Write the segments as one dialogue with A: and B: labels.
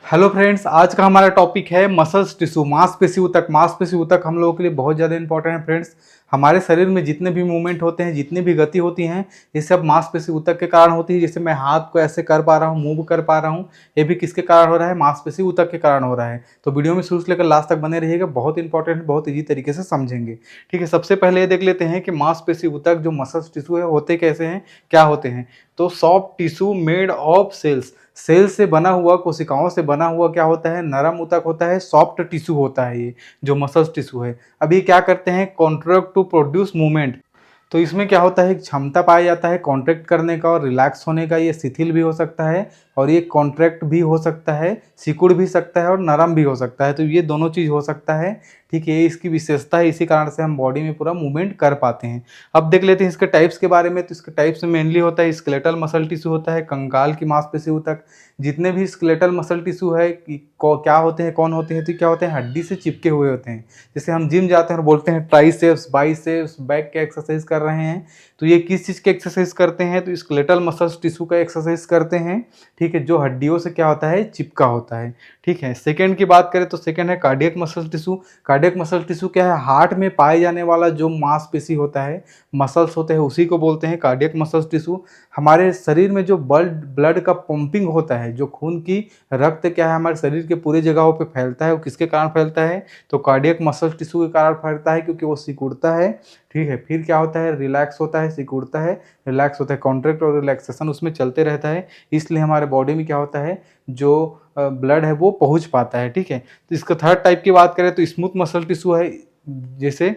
A: Hello friends, आज का हमारा टॉपिक है मसल्स टिश्यू, मांसपेशी ऊतक। मांसपेशी ऊतक हम लोगों के लिए बहुत ज़्यादा इंपॉर्टेंट है फ्रेंड्स। हमारे शरीर में जितने भी मूवमेंट होते हैं, जितनी भी गति होती हैं, ये सब मांसपेशी ऊतक के कारण होती है। जैसे मैं हाथ को ऐसे कर पा रहा हूँ, मूव कर पा रहा हूँ, ये भी किसके कारण हो रहा है? मांसपेशी ऊतक के कारण हो रहा है। तो वीडियो में शुरू से लेकर लास्ट तक बने रहिएगा, बहुत इंपॉर्टेंट है, बहुत ईजी तरीके से समझेंगे। ठीक है, सबसे पहले ये देख लेते हैं कि मांसपेशी ऊतक जो मसल्स टिश्यू है होते कैसे हैं, क्या होते हैं। तो soft tissue made of cells, cell से बना हुआ, कोशिकाओं से बना हुआ क्या होता है? नरम ऊतक होता है, सॉफ्ट टिश्यू होता है ये जो मसल्स टिश्यू है। अब ये क्या करते हैं? Contract to produce movement. तो इसमें क्या होता है? क्षमता पाया जाता है कॉन्ट्रैक्ट करने का और रिलैक्स होने का। ये शिथिल भी हो सकता है और ये कॉन्ट्रैक्ट भी हो सकता है, सिकुड़ भी सकता है और नरम भी हो सकता है। तो ये दोनों चीज़ हो सकता है। ठीक है, ये इसकी विशेषता है, इसी कारण से हम बॉडी में पूरा मूवमेंट कर पाते हैं। अब देख लेते हैं इसके टाइप्स के बारे में। तो इसके टाइप्स में मेनली होता है स्केलेटल मसल टिश्यू होता है, कंकाल की मांसपेशी ऊतक। जितने भी स्केलेटल मसल टिश्यू है क्या होते हैं, कौन होते हैं? तो क्या होते हैं? हड्डी से चिपके हुए होते हैं। जैसे हम जिम जाते हैं और बोलते हैं ट्राइसेप्स, बाइसेप्स, बैक के एक्सरसाइज कर रहे हैं, तो ये किस चीज़ के एक्सरसाइज करते हैं? तो स्केलेटल मसल टिश्यू का एक्सरसाइज करते हैं। ठीक है, जो हड्डियों से क्या होता है? चिपका होता है। ठीक है, सेकेंड की बात करें तो सेकेंड है cardiac muscle tissue. Cardiac muscle tissue क्या है? हार्ट में पाए जाने वाला जो मांसपेशी होता है, मसल्स होते हैं, उसी को बोलते हैं कार्डियक मसल टिश्यू। हमारे शरीर में जो ब्लड का पंपिंग होता है, जो खून की रक्त क्या है हमारे शरीर के पूरे जगहों पे फैलता है, वो किसके कारण फैलता है? तो कार्डियक मसल टिश्यू के कारण फैलता है, क्योंकि वो सिकुड़ता है। ठीक है, फिर क्या होता है? रिलैक्स होता है, सिकुड़ता है, रिलैक्स होता है, कॉन्ट्रैक्ट और रिलैक्सेशन उसमें चलते रहता है। इसलिए हमारे बॉडी में क्या होता है? जो ब्लड है वो पहुंच पाता है। ठीक है, तो इसका थर्ड टाइप की बात करें तो स्मूथ मसल टिश्यू है। जैसे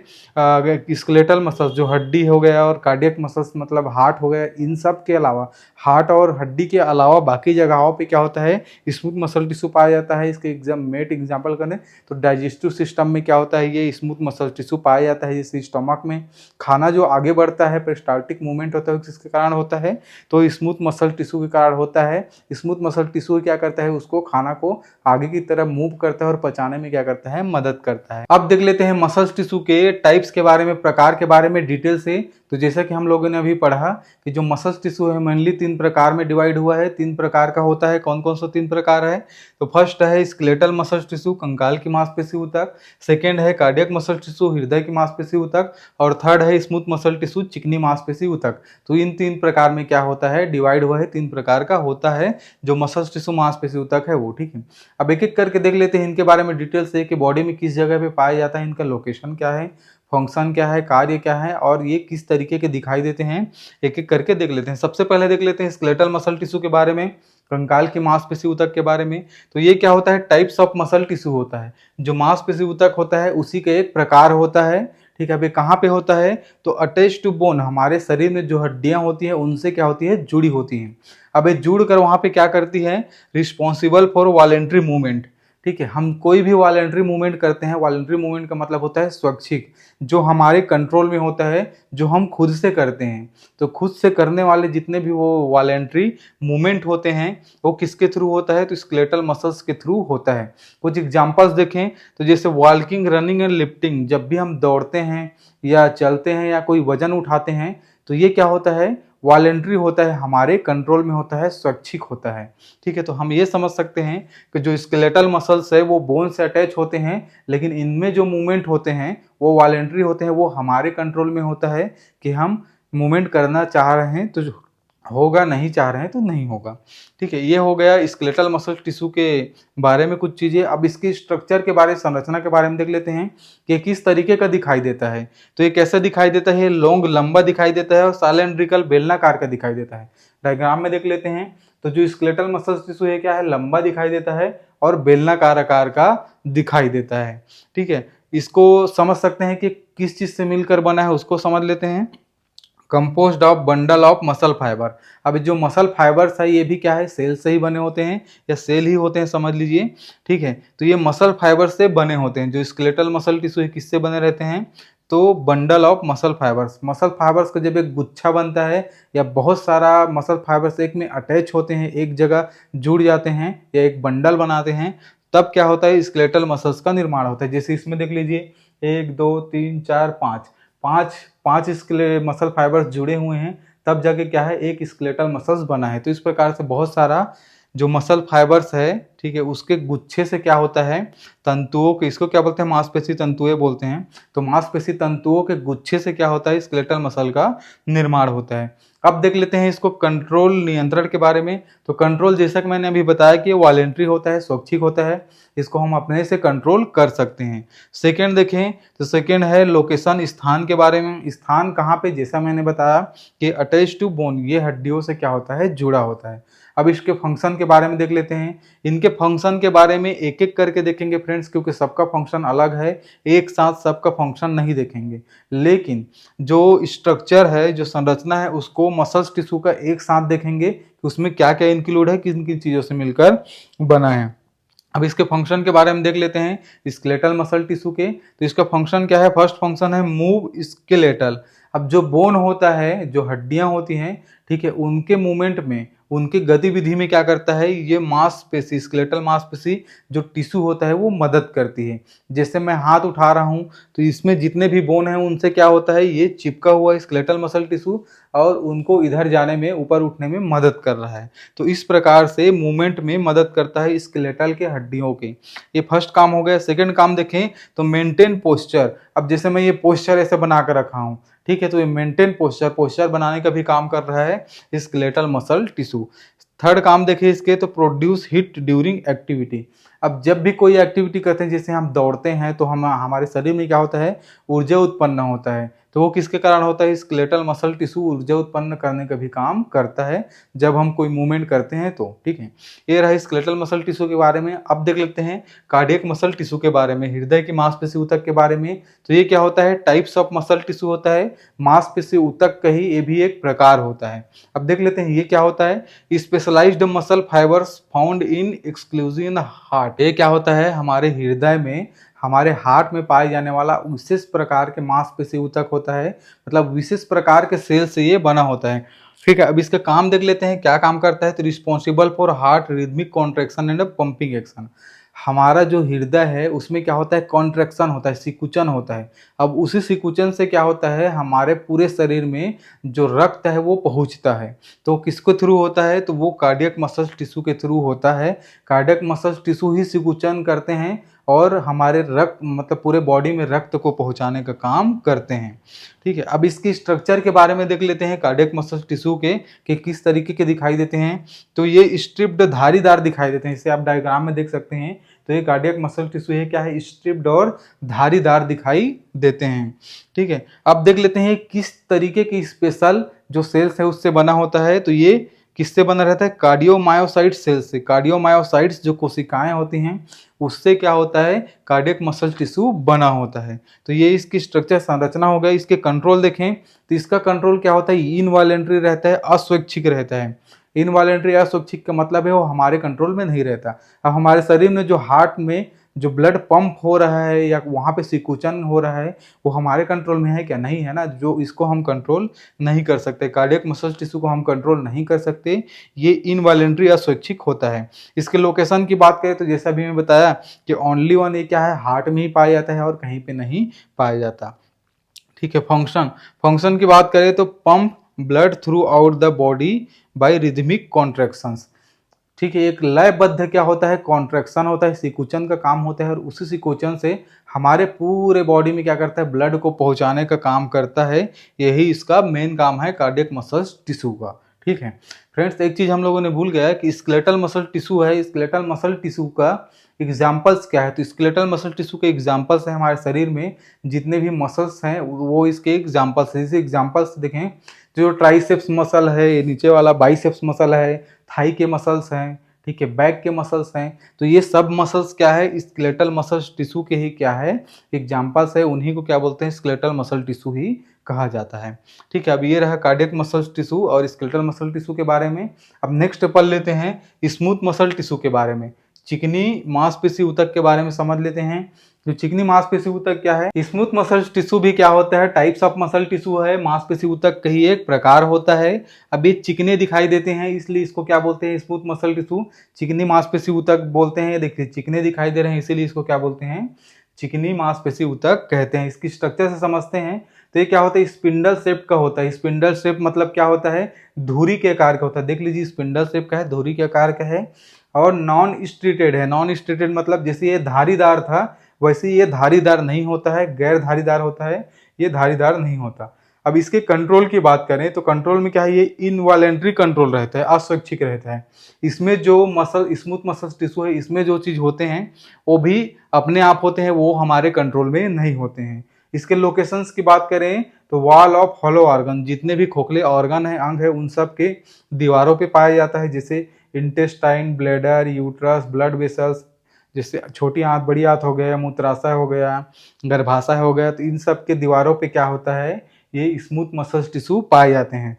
A: स्केलेटल मसल्स जो हड्डी हो गया और कार्डियक मसल्स मतलब हार्ट हो गया, इन सब के अलावा, हार्ट और हड्डी के अलावा बाकी जगहों पे क्या होता है? स्मूथ मसल टिश्यू पाया जाता है। इसके एग्जाम्पल करें तो डाइजेस्टिव सिस्टम में क्या होता है? ये स्मूथ मसल टिश्यू पाया जाता है। जैसे स्टमक में खाना जो आगे बढ़ता है, पेरिस्टाल्टिक मूवमेंट होता है, किसके कारण होता है? तो स्मूथ मसल टिश्यू के कारण होता है। स्मूथ मसल टिश्यू क्या करता है? उसको खाना को आगे की तरफ मूव करता है और पचाने में क्या करता है? मदद करता है। अब देख लेते हैं मसल्स टिश्यू के टाइप्स के बारे में, प्रकार के बारे में डिटेल से। तो जैसा कि हम लोगों ने अभी पढ़ा कि जो मसल्स टिश्यू है मेनली 3 प्रकार में डिवाइड हुआ है। 3 प्रकार का होता है। कौन कौन सा 3 प्रकार है? तो फर्स्ट है स्केलेटल मसल्स टिश्यू, कंकाल की मांसपेशी ऊतक। सेकेंड है कार्डियक मसल टिश्यू, हृदय की मांसपेशी ऊतक। और थर्ड है स्मूथ मसल टिश्यू, चिकनी मांसपेशी ऊतक। तो इन 3 प्रकार में क्या होता है? डिवाइड हुआ है, 3 प्रकार का होता है जो मसल्स टिश्यू मांसपेशी ऊतक है वो। ठीक है, अब एक एक करके देख लेते हैं इनके बारे में डिटेल से कि बॉडी में किस जगह पे पाया जाता है, इनका लोकेशन क्या है, फंक्शन क्या है, कार्य क्या है और ये किस तरीके के दिखाई देते हैं। एक एक करके देख लेते हैं। सबसे पहले देख लेते हैं स्केलेटल मसल टिश्यू के बारे में, कंकाल की मांसपेशी ऊतक के बारे में। तो ये क्या होता है? टाइप्स ऑफ मसल टिश्यू होता है। जो मांसपेशी ऊतक होता है उसी का एक प्रकार होता है। ठीक है, अभी कहाँ पे होता है? तो अटैच टू बोन, हमारे शरीर में जो हड्डियां होती हैं उनसे क्या होती है? जुड़ी होती हैं। अब ये जुड़ कर वहां पे क्या करती है? Responsible for voluntary movement. ठीक है, हम कोई भी वॉलेंट्री मूवमेंट करते हैं, वॉलेंट्री मूवमेंट का मतलब होता है स्वैच्छिक, जो हमारे कंट्रोल में होता है, जो हम खुद से करते हैं। तो खुद से करने वाले जितने भी वो वॉलेंट्री मूवमेंट होते हैं वो किसके थ्रू होता है? तो स्केलेटल मसल्स के थ्रू होता है। कुछ एग्जांपल्स देखें तो जैसे वॉकिंग, रनिंग एंड लिफ्टिंग। जब भी हम दौड़ते हैं या चलते हैं या कोई वजन उठाते हैं तो ये क्या होता है? वॉलेंट्री होता है, हमारे कंट्रोल में होता है, स्वैच्छिक होता है। ठीक है, तो हम ये समझ सकते हैं कि जो स्केलेटल मसल्स है वो बोन से अटैच होते हैं, लेकिन इनमें जो मूवमेंट होते हैं वो वॉलेंट्री होते हैं, वो हमारे कंट्रोल में होता है कि हम मूवमेंट करना चाह रहे हैं तो होगा, नहीं चाह रहे हैं तो नहीं होगा। ठीक है, ये हो गया स्केलेटल मसल टिश्यू के बारे में कुछ चीज़ें। अब इसकी स्ट्रक्चर के बारे, संरचना के बारे में देख लेते हैं कि किस तरीके का दिखाई देता है। तो ये कैसे दिखाई देता है? लॉन्ग, लंबा दिखाई देता है और साइलेंड्रिकल, बेलनाकार का दिखाई देता है। डायग्राम में देख लेते हैं तो जो स्केलेटल मसल टिश्यू है क्या है? लंबा दिखाई देता है और बेलनाकार आकार का दिखाई देता है। ठीक है, इसको समझ सकते हैं कि किस चीज़ से मिलकर बना है, उसको समझ लेते हैं। Composed of bundle of muscle fibre. अब जो मसल फाइबर्स है ये भी क्या है? सेल से ही बने होते हैं या सेल ही होते हैं, समझ लीजिए। ठीक है, तो ये मसल फाइबर से बने होते हैं। जो स्केलेटल मसल टिश्यू है किससे बने रहते हैं? तो bundle of muscle fibres. Muscle fibres का जब एक गुच्छा बनता है या बहुत सारा मसल फाइबर्स एक में अटैच होते हैं, एक जगह जुड़ जाते हैं या एक बंडल बनाते हैं, तब क्या होता है? स्केलेटल मसल्स का निर्माण होता है। जैसे इसमें देख लीजिए 1 2 3 4 5, पांच पांच मसल फाइबर्स जुड़े हुए हैं, तब जाके क्या है? एक स्केलेटल मसल्स बना है। तो इस प्रकार से बहुत सारा जो मसल फाइबर्स है, ठीक है, उसके गुच्छे से क्या होता है, तंतुओं के, इसको क्या बोलते हैं, मांसपेशी तंतुएं बोलते हैं। तो मांसपेशी तंतुओं के गुच्छे से क्या होता है, स्केलेटल मसल का निर्माण होता है। अब देख लेते हैं इसको कंट्रोल, नियंत्रण के बारे में। तो कंट्रोल जैसा कि मैंने अभी बताया कि वॉलेंट्री होता है, स्वैच्छिक होता है, इसको हम अपने से कंट्रोल कर सकते हैं। सेकेंड देखें तो सेकेंड है लोकेशन, स्थान के बारे में। स्थान कहाँ पे, जैसा मैंने बताया कि अटैच टू बोन, ये हड्डियों से क्या होता है, जुड़ा होता है। अब इसके फंक्शन के बारे में देख लेते हैं। इनके फंक्शन के बारे में एक एक करके देखेंगे फ्रेंड्स, क्योंकि सबका फंक्शन अलग है, एक साथ सबका फंक्शन नहीं देखेंगे। लेकिन जो स्ट्रक्चर है, जो संरचना है, उसको मसल्स टिश्यू का एक साथ देखेंगे कि उसमें क्या क्या इंक्लूड है, किन किन चीज़ों से मिलकर बना है। अब इसके फंक्शन के बारे में देख लेते हैं स्केलेटल मसल टिश्यू के। तो इसका फंक्शन क्या है, फर्स्ट फंक्शन है मूव स्केलेटल। अब जो बोन होता है, जो हड्डियां होती हैं, ठीक है, उनके मूवमेंट में, उनकी गतिविधि में क्या करता है, ये मांसपेशी, स्केलेटल मांसपेशी जो टिश्यू होता है वो मदद करती है। जैसे मैं हाथ उठा रहा हूँ तो इसमें जितने भी बोन हैं उनसे क्या होता है, ये चिपका हुआ स्केलेटल मसल टिश्यू, और उनको इधर जाने में, ऊपर उठने में मदद कर रहा है। तो इस प्रकार से मूवमेंट में मदद करता है स्केलेटल के हड्डियों के। ये फर्स्ट काम हो गया। सेकंड काम देखें तो मेंटेन पोस्चर। अब जैसे मैं ये पोस्चर ऐसे बना कर रखा हूँ, ठीक है, तो ये मेंटेन पोस्चर, पोस्चर बनाने का भी काम कर रहा है स्केलेटल मसल टिश्यू। थर्ड काम देखिए इसके तो प्रोड्यूस हीट ड्यूरिंग एक्टिविटी। अब जब भी कोई एक्टिविटी करते हैं, जैसे हम दौड़ते हैं, तो हम, हमारे शरीर में क्या होता है, ऊर्जा उत्पन्न होता है। तो वो किसके कारण होता है, स्केलेटल मसल टिश्यू ऊर्जा उत्पन्न करने का भी काम करता है जब हम कोई मूवमेंट करते हैं तो, ठीक है। ये रहा स्केलेटल मसल टिश्यू के बारे में। अब देख लेते हैं कार्डियक मसल टिश्यू के बारे में, हृदय की मांसपेशी ऊतक के बारे में। तो ये क्या होता है, टाइप्स ऑफ मसल टिश्यू होता है, मांसपेशी ऊतक का ही ये भी एक प्रकार होता है। अब देख लेते हैं ये क्या होता है, specialised muscle fibres found in exclusive heart. ये क्या होता है, हमारे हृदय में, हमारे हार्ट में पाए जाने वाला विशेष प्रकार के मांसपेशी ऊतक होता है, मतलब विशेष प्रकार के सेल से ये बना होता है, ठीक है। अब इसका काम देख लेते हैं, क्या काम करता है। तो responsible for heart rhythmic contraction and pumping action. हमारा जो हृदय है उसमें क्या होता है, कॉन्ट्रैक्शन होता है, सिकुचन होता है। अब उसी सिकुचन से क्या होता है, हमारे पूरे शरीर में जो रक्त है वो पहुंचता है। तो किसके थ्रू होता है, तो वो कार्डियक मसल टिश्यू के थ्रू होता है। कार्डियक मसल टिश्यू ही सिकुचन करते हैं और हमारे रक्त, मतलब पूरे बॉडी में रक्त को पहुंचाने का काम करते हैं, ठीक है। अब इसकी स्ट्रक्चर के बारे में देख लेते हैं कार्डियक मसल टिश्यू के कि किस तरीके के दिखाई देते हैं। तो ये स्ट्रिप्ड, धारीदार दिखाई देते हैं, इसे आप डायग्राम में देख सकते हैं। तो ये कार्डियक मसल टिश्यू है, क्या है, स्ट्रिप्ड और धारीदार दिखाई देते हैं, ठीक है। अब देख लेते हैं किस तरीके की स्पेशल जो सेल्स है उससे बना होता है। तो ये किससे बना रहता है, कार्डियोमायोसाइट सेल्स से। कार्डियोमायोसाइट्स जो कोशिकाएं होती हैं उससे क्या होता है, कार्डियक मसल टिश्यू बना होता है। तो ये इसकी स्ट्रक्चर, संरचना हो गई। इसके कंट्रोल देखें तो इसका कंट्रोल क्या होता है, इनवॉलेंट्री रहता है, अस्वैच्छिक रहता है। इनवॉलेंट्री अस्वैच्छिक का मतलब है वो हमारे कंट्रोल में नहीं रहता। अब हमारे शरीर में जो हार्ट में जो ब्लड पंप हो रहा है या वहाँ पे सिकुचन हो रहा है, वो हमारे कंट्रोल में है क्या, नहीं है ना। जो इसको हम कंट्रोल नहीं कर सकते, कार्डियक मसल टिश्यू को हम कंट्रोल नहीं कर सकते, ये इनवॉलेंट्री अस्वैच्छिक होता है। इसके लोकेशन की बात करें तो जैसा भी मैं बताया कि ओनली वन ये क्या है, हार्ट में ही पाया जाता है और कहीं पे नहीं पाया जाता, ठीक है। फंक्शन, फंक्शन की बात करें तो pump blood through out the body by rhythmic contractions, ठीक है। एक लयबद्ध क्या होता है, कॉन्ट्रैक्शन होता है, सिकुचन का काम होता है, और उसी सिकुचन से हमारे पूरे बॉडी में क्या करता है, ब्लड को पहुंचाने का काम करता है। यही इसका मेन काम है कार्डियक मसल टिश्यू का, ठीक है। फ्रेंड्स एक चीज हम लोगों ने भूल गया है कि स्केलेटल मसल टिश्यू है, स्केलेटल मसल टिश्यू का एग्जाम्पल्स क्या है। तो स्केलेटल मसल टिश्यू के एग्जाम्पल्स हैं हमारे शरीर में जितने भी मसल्स हैं वो इसके एग्जाम्पल्स हैं। जैसे एग्जाम्पल्स देखें, जो ट्राइसेप्स मसल है, ये नीचे वाला बाइसेप्स मसल है, थाई के मसल्स हैं, ठीक है, बैक के मसल्स हैं। तो ये सब मसल्स क्या है, स्केलेटल मसल टिश्यू के ही क्या है, एग्जाम्पल्स है। उन्हीं को क्या बोलते हैं, स्केलेटल मसल टिश्यू ही कहा जाता है, ठीक है। अब ये रहा कार्डियक मसल टिश्यू और स्केलेटल मसल टिश्यू के बारे में। अब नेक्स्ट पढ़ लेते हैं स्मूथ मसल टिश्यू के बारे में, चिकनी मांसपेशी ऊतक के बारे में समझ लेते हैं। जो चिकनी मांसपेशी ऊतक क्या है, स्मूथ मसल टिश्यू भी क्या होता है, टाइप्स ऑफ मसल टिश्यू है, मांसपेशी ऊतक का ही एक प्रकार होता है। अब ये चिकने दिखाई देते हैं इसलिए इसको क्या बोलते हैं, स्मूथ मसल टिश्यू, चिकनी मांसपेशी ऊतक बोलते हैं। देखिए चिकने दिखाई दे रहे हैं इसीलिए इसको क्या बोलते हैं, चिकनी मांसपेशी ऊतक कहते हैं। इसकी स्ट्रक्चर से समझते हैं तो ये क्या होता है, स्पिंडल शेप का होता है। स्पिंडल शेप मतलब क्या होता है, धुरी के आकार का होता है। देख लीजिए स्पिंडल शेप का है, धुरी के आकार का है और नॉन स्ट्रीटेड है। नॉन स्ट्रीटेड मतलब जैसे ये धारीदार था वैसे ये धारीदार नहीं होता है, गैर धारीदार होता है, ये धारीदार नहीं होता। अब इसके कंट्रोल की बात करें तो कंट्रोल में क्या है, ये इनवॉलेंट्री कंट्रोल रहता है, अस्वैच्छिक रहता है। इसमें जो मसल, स्मूथ मसल टिश्यू है, इसमें जो चीज होते हैं वो भी अपने आप होते हैं, वो हमारे कंट्रोल में नहीं होते हैं। इसके लोकेशंस की बात करें तो वॉल ऑफ हॉलो ऑर्गन, जितने भी खोखले ऑर्गन है, अंग है, उन सब के दीवारों पे पाया जाता है, जैसे intestine, bladder, uterus, blood vessels, जैसे छोटी आंत, बड़ी आंत हो गया, मूत्राशय हो गया, गर्भाशय हो गया, तो इन सब के दीवारों पे क्या होता है, ये स्मूथ मसल्स टिश्यू पाए जाते हैं।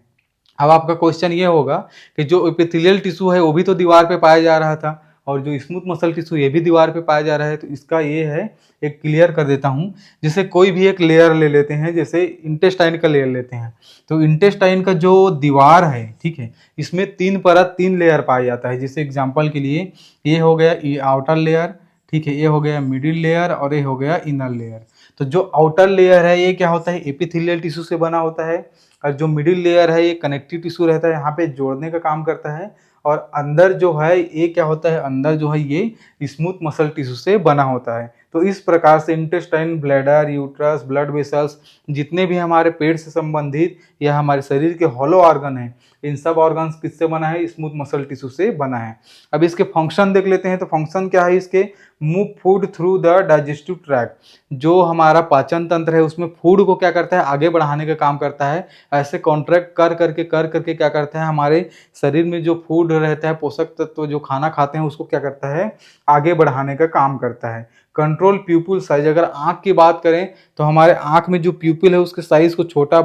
A: अब आपका क्वेश्चन ये होगा कि जो एपिथेलियल टिश्यू है वो भी तो दीवार पे पाया जा रहा था और जो स्मूथ मसल टिश्यू ये भी दीवार पे पाया जा रहा है, तो इसका ये है, एक क्लियर कर देता हूँ। जैसे कोई भी एक लेयर ले लेते हैं, जैसे इंटेस्टाइन का लेयर लेते हैं, तो इंटेस्टाइन का जो दीवार है, ठीक है, इसमें 3 परत, 3 लेयर पाया जाता है। जैसे एग्जाम्पल के लिए ये हो गया ये आउटर लेयर, ठीक है, ये हो गया मिडिल लेयर और ये हो गया इनर लेयर। तो जो आउटर लेयर है ये क्या होता है, एपिथेलियल टिश्यू से बना होता है, और जो मिडिल लेयर है ये कनेक्टिव टिश्यू रहता है, यहाँ पे जोड़ने का काम करता है, और अंदर जो है ये क्या होता है, अंदर जो है ये स्मूथ मसल टिश्यू से बना होता है। तो इस प्रकार से intestine, bladder, uterus, blood vessels, जितने भी हमारे पेट से संबंधित या हमारे शरीर के हॉलो ऑर्गन हैं, इन सब ऑर्गन्स किससे बना है, स्मूथ मसल टिश्यू से बना है। अब इसके फंक्शन देख लेते हैं। तो फंक्शन क्या है इसके, move food through the digestive tract, जो हमारा पाचन तंत्र है उसमें फूड को क्या करता है, आगे बढ़ाने का काम करता है। ऐसे कॉन्ट्रैक्ट कर करके क्या करता है, हमारे शरीर में जो फूड रहता है, पोषक तत्व जो खाना खाते हैं, उसको क्या करता है, आगे बढ़ाने का काम करता है। कंट्रोल प्यूपिल साइज, अगर आंख की बात करें तो हमारे आंख में जो प्यूपिल है उसके साइज को छोटा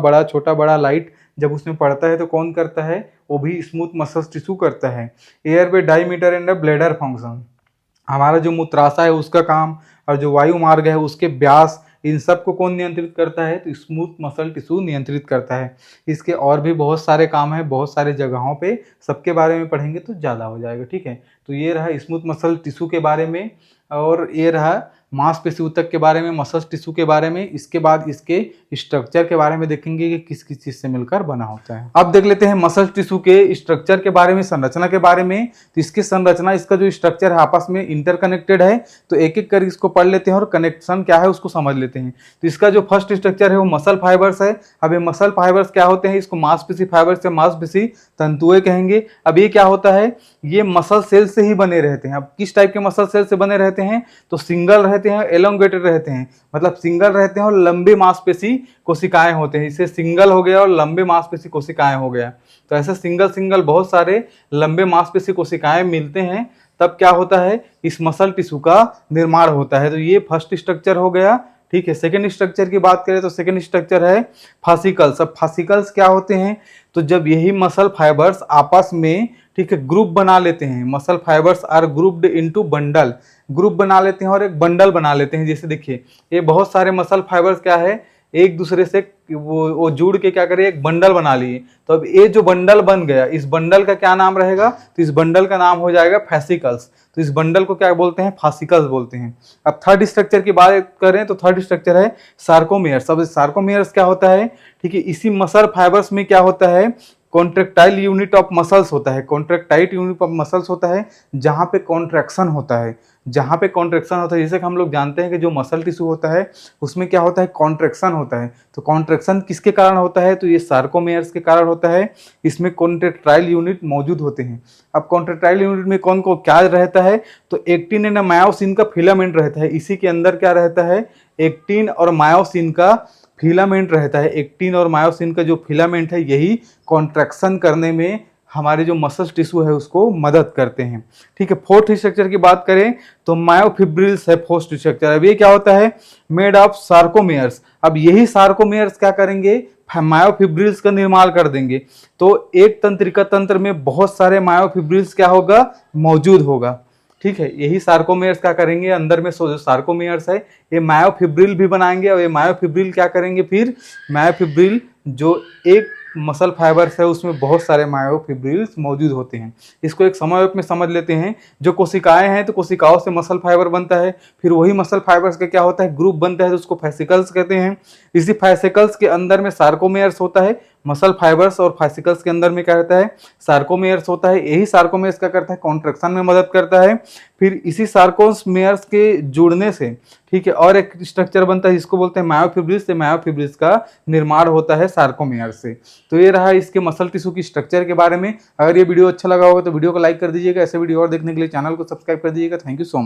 A: बड़ा लाइट जब उसमें पड़ता है तो कौन करता है, वो भी स्मूथ मसल टिश्यू करता है। Airway diameter and bladder function, हमारा जो मूत्राशय है उसका काम और जो वायु मार्ग है उसके व्यास, इन सब को कौन नियंत्रित करता है, तो स्मूथ मसल टिश्यू नियंत्रित करता है। इसके और भी बहुत सारे काम है, बहुत सारे जगहों पे, सबके बारे में पढ़ेंगे तो ज़्यादा हो जाएगा, ठीक है। तो ये रहा स्मूथ मसल टिश्यू के बारे में, और ये रहा मांसपेशी ऊतक के बारे में, मसल टिश्यू के बारे में। इसके बाद इसके स्ट्रक्चर के बारे में देखेंगे कि किस किस चीज से मिलकर बना होता है। अब देख लेते हैं मसल टिश्यू के स्ट्रक्चर के बारे में, संरचना के बारे में। तो इसकी संरचना, इसका जो स्ट्रक्चर है आपस में इंटरकनेक्टेड है, तो एक एक कर इसको पढ़ लेते हैं और कनेक्शन क्या है उसको समझ लेते हैं। तो इसका जो फर्स्ट स्ट्रक्चर है वो मसल फाइबर्स है। अब ये मसल फाइबर्स क्या होते हैं, इसको मांसपेशी फाइबर्स या मांसपेशी तंतुएं कहेंगे। अब ये क्या होता है, ये मसल सेल से ही बने रहते हैं। अब किस टाइप के मसल सेल से बने रहते हैं, तो सिंगल रहते हैं, एलोंगेटेड रहते हैं, मतलब सिंगल रहते हैं और लंबे मांसपेशी कोशिकाएं होते हैं। इससे सिंगल हो गया और लंबे मांसपेशी कोशिकाएं हो गया। तो ऐसे सिंगल बहुत सारे लंबे मांसपेशी कोशिकाएं मिलते हैं, तब क्या होता है, इस मसल टिश्यू का निर्माण होता है। तो ये फर्स्ट स्ट्रक्चर हो गया, ठीक है। सेकेंड स्ट्रक्चर की बात करें तो सेकेंड स्ट्रक्चर है फासिकल्स। अब फासिकल्स क्या होते हैं, तो जब यही मसल फाइबर्स आपस में, ठीक है, ग्रुप बना लेते हैं, muscle fibres are grouped into bundle, group बना लेते हैं और एक बंडल बना लेते हैं। जैसे देखिए ये बहुत सारे मसल फाइबर्स क्या है, एक दूसरे से वो जुड़ के क्या करे, एक बंडल बना लिए। तो अब ये जो बंडल बन गया, इस बंडल का क्या नाम रहेगा, तो इस बंडल का नाम हो जाएगा फैसिकल्स। तो इस बंडल को क्या बोलते हैं, फासिकल्स बोलते हैं। अब थर्ड स्ट्रक्चर की बात करें तो थर्ड स्ट्रक्चर है सार्कोमेयर्स। अब सार्कोमेयर्स क्या होता है, ठीक है, इसी मसल फाइबर्स में क्या होता है, कॉन्ट्रेक्टाइल यूनिट ऑफ मसल्स होता है। कॉन्ट्रेक्टाइल यूनिट ऑफ मसल्स होता है जहाँ पे कॉन्ट्रैक्शन होता है, जहाँ पे कॉन्ट्रैक्शन होता है। जैसे कि हम लोग जानते हैं कि जो मसल टिश्यू होता है उसमें क्या होता है, कॉन्ट्रैक्शन होता है। तो कॉन्ट्रैक्शन किसके कारण होता है, तो ये सार्कोमेयर्स के कारण होता है। इसमें कॉन्ट्रेक्टाइल यूनिट मौजूद होते हैं। अब कॉन्ट्रेक्टाइल यूनिट में कौन को क्या रहता है, तो एक्टिन एंड मायोसिन का फिलामेंट रहता है। इसी के अंदर क्या रहता है, एक्टिन और मायोसिन का फिलामेंट रहता है। एक्टिन और मायोसिन का जो फिलामेंट है यही कॉन्ट्रैक्शन करने में हमारे जो मसल टिश्यू है उसको मदद करते हैं, ठीक है। फोर्थ स्ट्रक्चर की बात करें तो मायोफिब्रिल्स है फोर्थ स्ट्रक्चर। अब ये क्या होता है, मेड ऑफ सार्कोमेयर्स। अब यही सार्कोमेयर्स क्या करेंगे, मायोफिब्रिल्स का निर्माण कर देंगे। तो एक तंत्रिका तंत्र में बहुत सारे मायोफिब्रिल्स क्या होगा, मौजूद होगा, ठीक है। यही सार्कोमेयर्स क्या करेंगे, अंदर में जो सार्कोमेयर्स है ये मायोफिब्रिल भी बनाएंगे। और ये मायोफिब्रिल क्या करेंगे, फिर मायोफिब्रिल जो एक मसल फाइबर्स है उसमें बहुत सारे मायोफिब्रिल्स मौजूद होते हैं। इसको एक समय में समझ लेते हैं। जो कोशिकाएं हैं तो कोशिकाओं से मसल फाइबर बनता है, फिर वही मसल फाइबर्स का क्या होता है, ग्रुप बनता है, तो उसको फैसिकल्स कहते हैं। इसी फैसिकल्स के अंदर में सार्कोमेयर्स होता है। मसल फाइबर्स और फैसिकल्स के अंदर में क्या रहता है, सार्कोमेयर्स होता है। यही सार्कोमेयर्स क्या करता है, कॉन्ट्रैक्शन में मदद करता है। फिर इसी सार्कोमेयर्स के जुड़ने से, ठीक है, और एक स्ट्रक्चर बनता है जिसको बोलते हैं मायोफिब्रिल्स। से मायोफिब्रिल्स का निर्माण होता है सार्कोमेयर से। तो ये रहा इसके मसल टिश्यू की स्ट्रक्चर के बारे में। अगर ये वीडियो अच्छा लगा होगा तो वीडियो को लाइक कर दीजिएगा। ऐसे वीडियो और देखने के लिए चैनल को सब्सक्राइब कर दीजिएगा। Thank you so much.